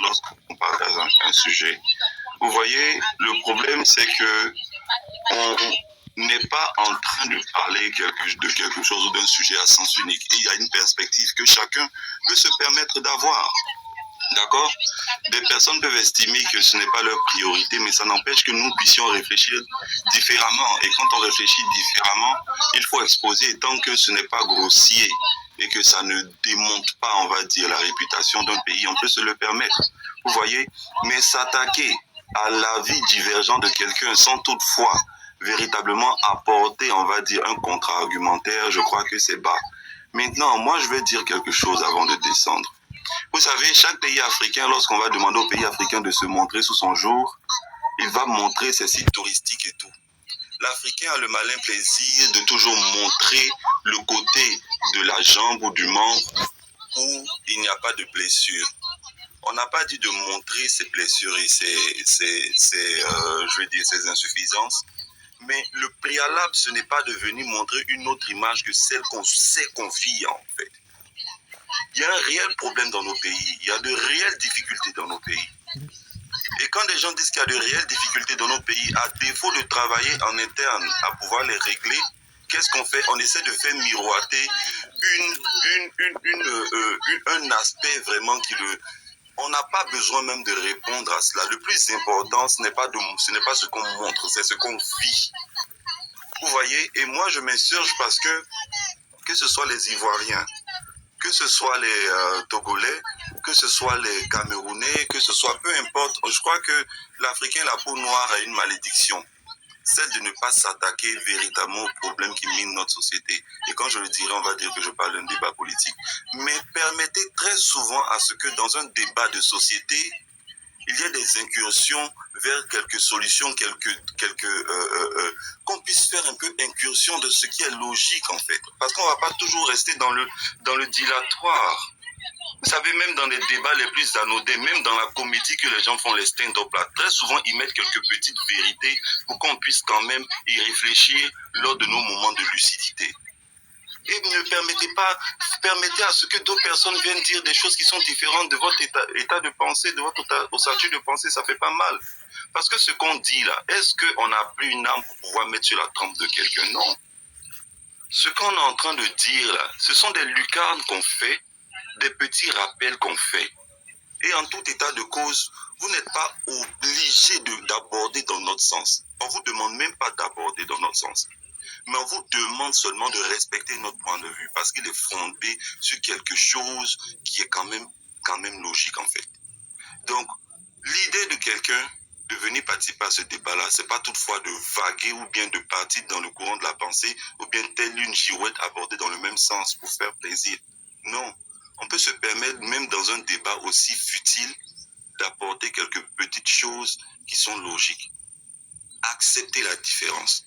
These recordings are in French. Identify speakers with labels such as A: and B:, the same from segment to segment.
A: lorsqu'on partage un sujet. Vous voyez, le problème, c'est que on n'est pas en train de parler de quelque chose ou d'un sujet à sens unique. Et il y a une perspective que chacun peut se permettre d'avoir. D'accord? Des personnes peuvent estimer que ce n'est pas leur priorité, mais ça n'empêche que nous puissions réfléchir différemment. Et quand on réfléchit différemment, il faut exposer tant que ce n'est pas grossier et que ça ne démonte pas, on va dire, la réputation d'un pays, on peut se le permettre. Vous voyez? Mais s'attaquer à l'avis divergent de quelqu'un sans toutefois véritablement apporter, on va dire, un contre-argumentaire, je crois que c'est bas. Maintenant, moi, je vais dire quelque chose avant de descendre. Vous savez, chaque pays africain, lorsqu'on va demander au pays africain de se montrer sous son jour, il va montrer ses sites touristiques et tout. L'Africain a le malin plaisir de toujours montrer le côté de la jambe ou du membre où il n'y a pas de blessure. On n'a pas dit de montrer ses blessures et ses insuffisances, mais le préalable, ce n'est pas de venir montrer une autre image que celle qu'on sait qu'on vit en fait. Il y a un réel problème dans nos pays, il y a de réelles difficultés dans nos pays. Et quand des gens disent qu'il y a de réelles difficultés dans nos pays, à défaut de travailler en interne à pouvoir les régler, qu'est-ce qu'on fait? On essaie de faire miroiter un aspect vraiment qui le... On n'a pas besoin même de répondre à cela. Le plus important, ce n'est pas ce qu'on montre, c'est ce qu'on vit. Vous voyez? Et moi, je m'insurge parce que ce soit les Ivoiriens, que ce soit les Togolais, que ce soit les Camerounais, que ce soit peu importe, je crois que l'Africain, la peau noire, a une malédiction. C'est de ne pas s'attaquer véritablement aux problèmes qui minent notre société. Et quand je le dirai, on va dire que je parle d'un débat politique. Mais permettez très souvent à ce que dans un débat de société, il y ait des incursions vers quelques solutions, qu'on puisse faire un peu incursion de ce qui est logique en fait. Parce qu'on ne va pas toujours rester dans le dilatoire. Vous savez, même dans les débats les plus anodins, même dans la comédie que les gens font, les stand-up là, très souvent ils mettent quelques petites vérités pour qu'on puisse quand même y réfléchir lors de nos moments de lucidité. Et ne permettez à ce que d'autres personnes viennent dire des choses qui sont différentes de votre état de pensée, de votre ossature de pensée, ça fait pas mal. Parce que ce qu'on dit là, est-ce qu'on n'a plus une âme pour pouvoir mettre sur la trempe de quelqu'un? Non. Ce qu'on est en train de dire là, ce sont des lucarnes qu'on fait, des petits rappels qu'on fait. Et en tout état de cause, vous n'êtes pas obligé d'aborder dans notre sens. On ne vous demande même pas d'aborder dans notre sens. Mais on vous demande seulement de respecter notre point de vue parce qu'il est fondé sur quelque chose qui est quand même logique en fait. Donc, l'idée de quelqu'un de venir participer à ce débat-là, c'est pas toutefois de vaguer ou bien de partir dans le courant de la pensée ou bien telle une girouette abordée dans le même sens pour faire plaisir. Non. On peut se permettre, même dans un débat aussi futile, d'apporter quelques petites choses qui sont logiques. Acceptez la différence.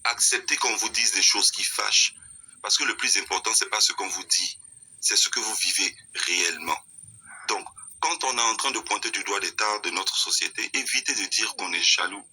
A: Acceptez qu'on vous dise des choses qui fâchent. Parce que le plus important, c'est pas ce qu'on vous dit, c'est ce que vous vivez réellement. Donc, quand on est en train de pointer du doigt des tares de notre société, évitez de dire qu'on est jaloux.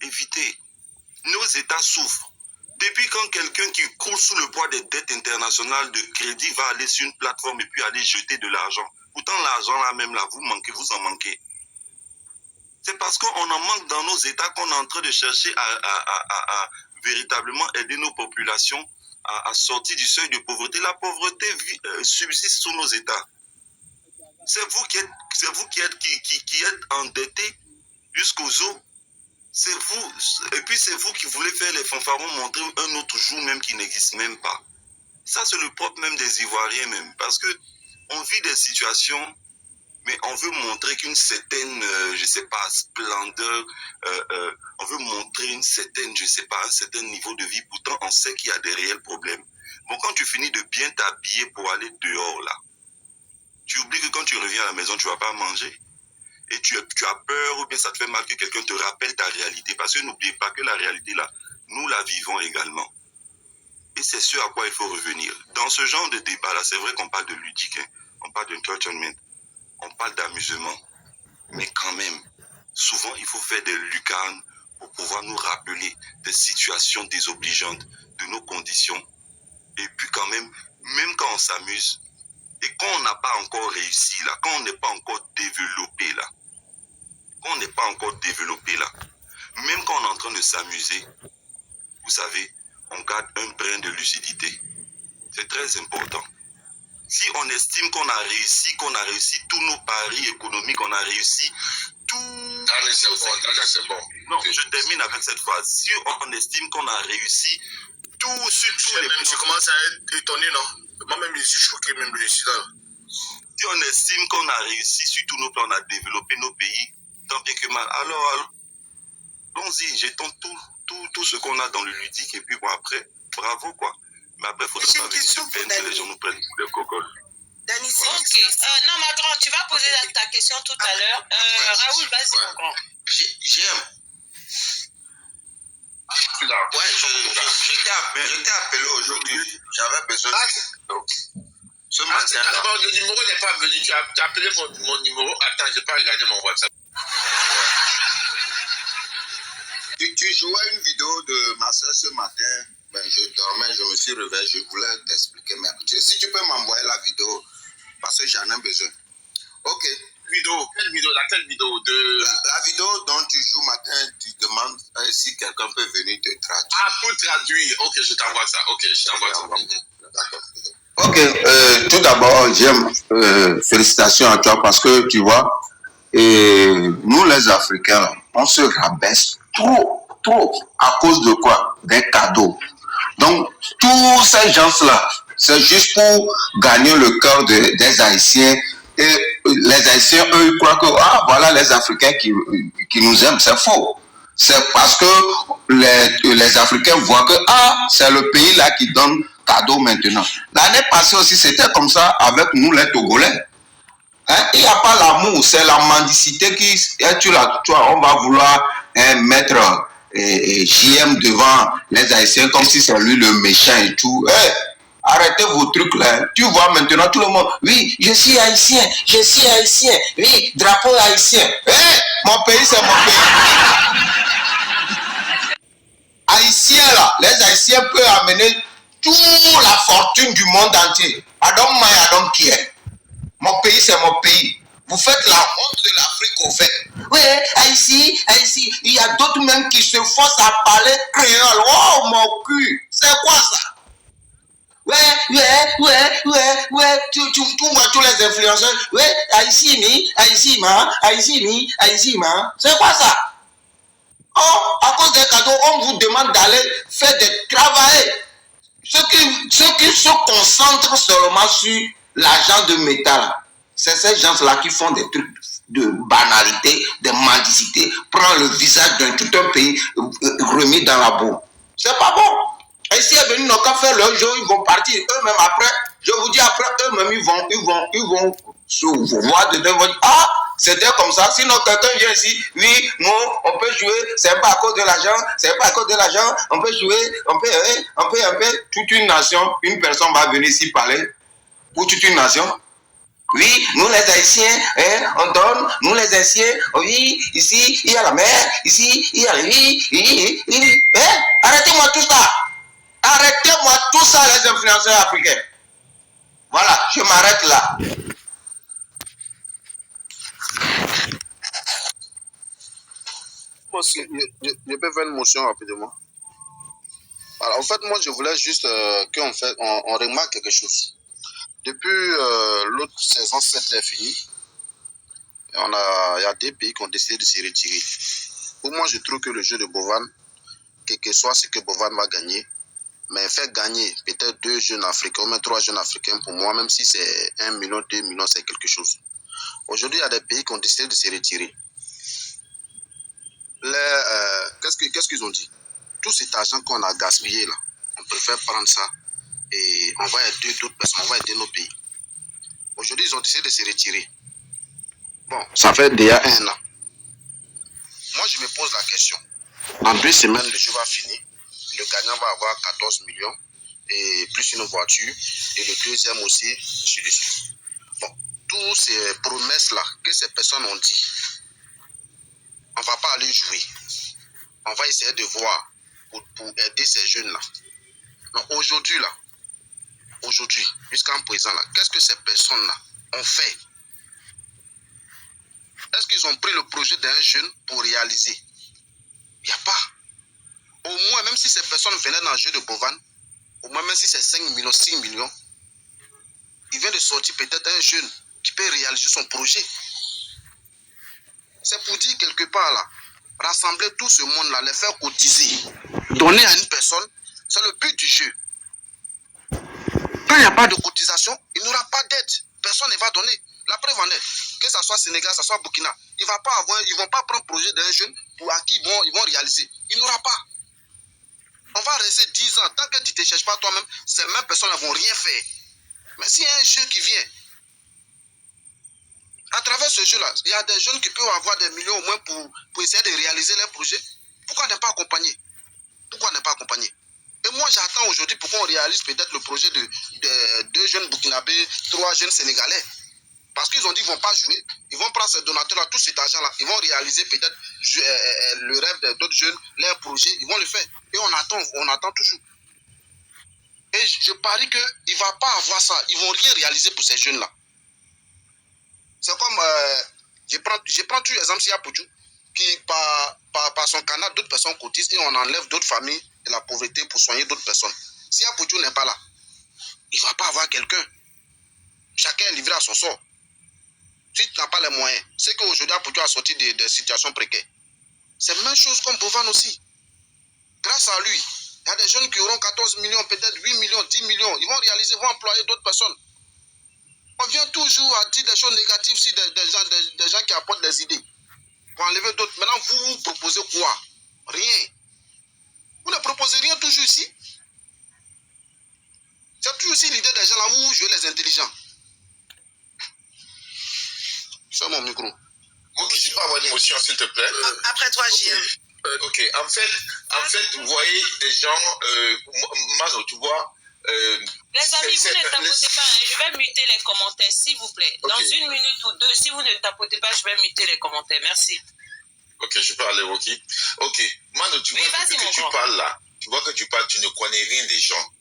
A: Évitez. Nos États souffrent. Depuis quand quelqu'un qui coule sous le poids des dettes internationales de crédit va aller sur une plateforme et puis aller jeter de l'argent. Pourtant, l'argent là même, là, vous en manquez. C'est parce qu'on en manque dans nos États qu'on est en train de chercher à véritablement aider nos populations à sortir du seuil de pauvreté. La pauvreté subsiste sous nos États. C'est vous qui êtes endettés jusqu'aux os. C'est vous, et puis c'est vous qui voulez faire les fanfarons montrer un autre jour même qui n'existe même pas. Ça, c'est le propre même des Ivoiriens même, parce que on vit des situations, mais on veut montrer qu'une certaine, splendeur, on veut montrer une certaine, un certain niveau de vie, pourtant on sait qu'il y a des réels problèmes. Bon, quand tu finis de bien t'habiller pour aller dehors là, tu oublies que quand tu reviens à la maison, tu ne vas pas manger. Et tu as peur ou bien ça te fait mal que quelqu'un te rappelle ta réalité. Parce que n'oubliez pas que la réalité là, nous la vivons également. Et c'est ce à quoi il faut revenir. Dans ce genre de débat là, c'est vrai qu'on parle de ludique, hein? On parle d'entertainment, on parle d'amusement. Mais quand même, souvent il faut faire des lucarnes pour pouvoir nous rappeler des situations désobligeantes, de nos conditions. Et puis quand même quand on s'amuse, et quand on n'a pas encore réussi, là, quand on n'est pas encore développé, encore développé là, même quand on est en train de s'amuser, vous savez, on garde un brin de lucidité. C'est très important. Si on estime qu'on a réussi tous nos paris économiques, on a réussi tout...
B: Allez, c'est bon.
A: Non, je termine avec cette phrase. Si on estime qu'on a réussi tout sur tous les plans...
B: Je commence à être étonné, non? Moi-même, je suis choqué même de l'incident.
A: Si on estime qu'on a réussi sur tous nos plans, on a développé nos pays, tant bien que mal. Alors allons-y, jetons tout ce qu'on a dans le ludique et puis bon, après, bravo quoi. Mais après, il faut pas venir se peindre que les gens nous prennent pour des cocoles.
C: Dani,
D: ok. Non, ma grande, tu vas poser ta question tout à l'heure. Raoul, vas-y, mon grand.
E: J'aime. J'étais appelé aujourd'hui. J'avais besoin de... Ce matin.
B: D'abord, le numéro n'est pas venu. Tu as appelé mon numéro. Attends, je n'ai pas regardé mon WhatsApp.
E: Tu jouais une vidéo de ma soeur ce matin. Ben, je dormais, je me suis réveillé, je voulais t'expliquer. Mais si tu peux m'envoyer la vidéo, parce que j'en ai besoin. Ok.
B: Vidéo, quelle vidéo? Laquelle vidéo de...
E: La vidéo dont tu joues matin, tu demandes si quelqu'un peut venir te traduire.
B: Ah, pour traduire. Ok, je t'envoie ça. Ok, je t'envoie ça.
E: D'accord. Ok, tout d'abord, j'aime félicitations à toi parce que tu vois, nous les Africains, là, on se rabaisse trop à cause de quoi? Des cadeaux. Donc, tous ces gens-là, c'est juste pour gagner le cœur des Haïtiens. Et les Haïtiens, eux, ils croient que, voilà les Africains qui nous aiment. C'est faux. C'est parce que les Africains voient que, c'est le pays là qui donne cadeau maintenant. L'année passée aussi, c'était comme ça avec nous, les Togolais. Hein? Il n'y a pas l'amour, c'est la mendicité qui... on va vouloir mettre JM devant les Haïtiens comme si c'est lui le méchant et tout. Arrêtez vos trucs là. Tu vois maintenant tout le monde. Oui, je suis haïtien. Oui, drapeau haïtien. Mon pays, c'est mon pays. Haïtiens là, les Haïtiens peuvent amener toute la fortune du monde entier. I don't mind, I don't care. Mon pays, c'est mon pays. Vous faites la honte de l'Afrique au fait. Oui, Haïti, il y a d'autres même qui se forcent à parler créole. Oh mon cul, c'est quoi ça? Ouais, tu vois tous les influenceurs. Ouais, Haïti, c'est quoi ça? Oh, à cause des cadeaux, on vous demande d'aller faire des travailler. Ceux qui se concentrent seulement sur l'argent de métal, c'est ces gens-là qui font des trucs de banalité, de mendicité, prendre le visage d'un tout un pays remis dans la boue. C'est pas bon. Et s'ils sont venus, n'ont qu'à faire leur jeu, ils vont partir. Eux-mêmes après, je vous dis après, eux-mêmes, ils vont se voir dedans, ils vont dire, c'était comme ça. Sinon, quelqu'un vient ici, oui, nous, on peut jouer, c'est pas à cause de l'argent, on peut jouer, on peut, toute une nation, une personne va venir ici parler pour toute une nation. Oui, nous les Haïtiens, on donne, nous les Haïtiens, oui, ici, il y a la mer, ici, il y a la vie, arrêtez-moi tout ça. Arrêtez-moi tout ça, les influenceurs africains. Voilà, je m'arrête là.
F: Je peux faire une motion rapidement. Alors, en fait, moi, je voulais juste qu'on remarque quelque chose. Depuis l'autre saison 7 est finie, il y a des pays qui ont décidé de se retirer. Pour moi, je trouve que le jeu de Bovan, quel que soit ce que Bovan va gagner, mais faire gagner peut-être 2 jeunes Africains, ou même 3 jeunes Africains, pour moi, même si c'est 1 million, 2 millions, c'est quelque chose. Aujourd'hui, il y a des pays qui ont décidé de se retirer. Qu'est-ce qu'ils ont dit? Tout cet argent qu'on a gaspillé là, on préfère prendre ça et on va aider d'autres personnes, on va aider nos pays. Aujourd'hui, ils ont décidé de se retirer. Bon, ça fait déjà 1 an. Moi, je me pose la question. Dans 2 semaines, le jeu va finir. Le gagnant va avoir 14 millions et plus une voiture. Et le deuxième aussi, sur le suite. Bon, toutes ces promesses-là que ces personnes ont dit, on ne va pas aller jouer. On va essayer de voir pour aider ces jeunes-là. Mais aujourd'hui, jusqu'à présent, qu'est-ce que ces personnes-là ont fait? Est-ce qu'ils ont pris le projet d'un jeune pour réaliser. Il n'y a pas. Au moins, même si ces personnes venaient dans le jeu de Bovan, au moins même si c'est 5 millions, 6 millions, il vient de sortir peut-être un jeune qui peut réaliser son projet. C'est pour dire quelque part là, rassembler tout ce monde-là, les faire cotiser, donner à une personne, c'est le but du jeu. Quand il n'y a pas de cotisation, il n'y aura pas d'aide. Personne ne va donner. La preuve en est, que ce soit Sénégal, que ce soit Burkina, ils ne vont pas prendre le projet d'un jeune pour à qui ils vont réaliser. Il n'y aura pas. On va rester 10 ans. Tant que tu ne te cherches pas toi-même, ces mêmes personnes ne vont rien faire. Mais s'il y a un jeu qui vient, à travers ce jeu-là, il y a des jeunes qui peuvent avoir des millions au moins pour essayer de réaliser leurs projets. Pourquoi ne pas accompagner? Pourquoi ne pas accompagner? Et moi, j'attends aujourd'hui pour qu'on réalise peut-être le projet de 2 jeunes burkinabés, 3 jeunes sénégalais. Parce qu'ils ont dit qu'ils ne vont pas jouer. Ils vont prendre ces donateurs-là, tout cet argent-là. Ils vont réaliser peut-être le rêve d'autres jeunes, leurs projets. Ils vont le faire. Et on attend toujours. Et je parie qu'il ne va pas avoir ça. Ils ne vont rien réaliser pour ces jeunes-là. C'est comme, je prends toujours l'exemple s'il y a Poudjou, qui par son canal, d'autres personnes cotisent et on enlève d'autres familles de la pauvreté pour soigner d'autres personnes. Si Poudjou n'est pas là, il ne va pas avoir quelqu'un. Chacun est livré à son sort. Si tu n'as pas les moyens, c'est qu'aujourd'hui Poudjou a sorti des situations précaires. C'est la même chose comme Bovan aussi. Grâce à lui, il y a des jeunes qui auront 14 millions, peut-être 8 millions, 10 millions. Ils vont réaliser, vont employer d'autres personnes. On vient toujours à dire des choses négatives sur des gens qui apportent des idées. Pour enlever d'autres. Maintenant, vous proposez quoi? Rien. Vous ne proposez rien toujours ici. C'est toujours aussi l'idée des gens là où vous jouez les intelligents. C'est mon micro.
B: Ok, je peux avoir une motion, s'il te plaît.
D: Après toi, JM.
B: Ok, en fait, vous voyez des gens, Mano, tu vois.
D: Les amis, vous ne tapotez pas. Hein. Je vais muter les commentaires, s'il vous plaît.
B: Okay.
D: Dans 1 minute ou 2, si vous ne tapotez pas, je vais muter les commentaires. Merci.
B: Ok, je peux aller, ok. Ok, Mano, tu vois que tu parles là. Tu vois que tu parles, tu ne connais rien des gens.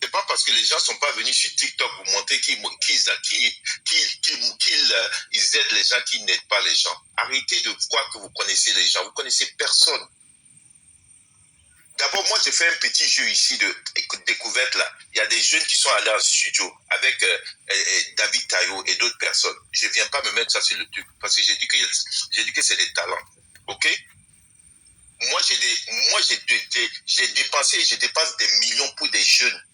B: C'est pas parce que les gens sont pas venus sur TikTok pour montrer qu'ils aident les gens qui n'aident pas les gens. Arrêtez de croire que vous connaissez les gens. Vous connaissez personne. D'abord, moi, j'ai fait un petit jeu ici de découverte là. Il y a des jeunes qui sont allés en studio avec David Tayo et d'autres personnes. Je viens pas me mettre ça sur le truc parce que j'ai dit que c'est des talents. Ok? Moi, j'ai dépensé et je dépense des millions pour des jeunes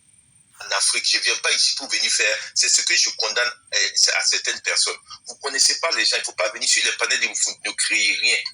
B: en Afrique. Je viens pas ici pour venir faire. C'est ce que je condamne à certaines personnes. Vous connaissez pas les gens. Il faut pas venir sur les panels et vous ne créez rien.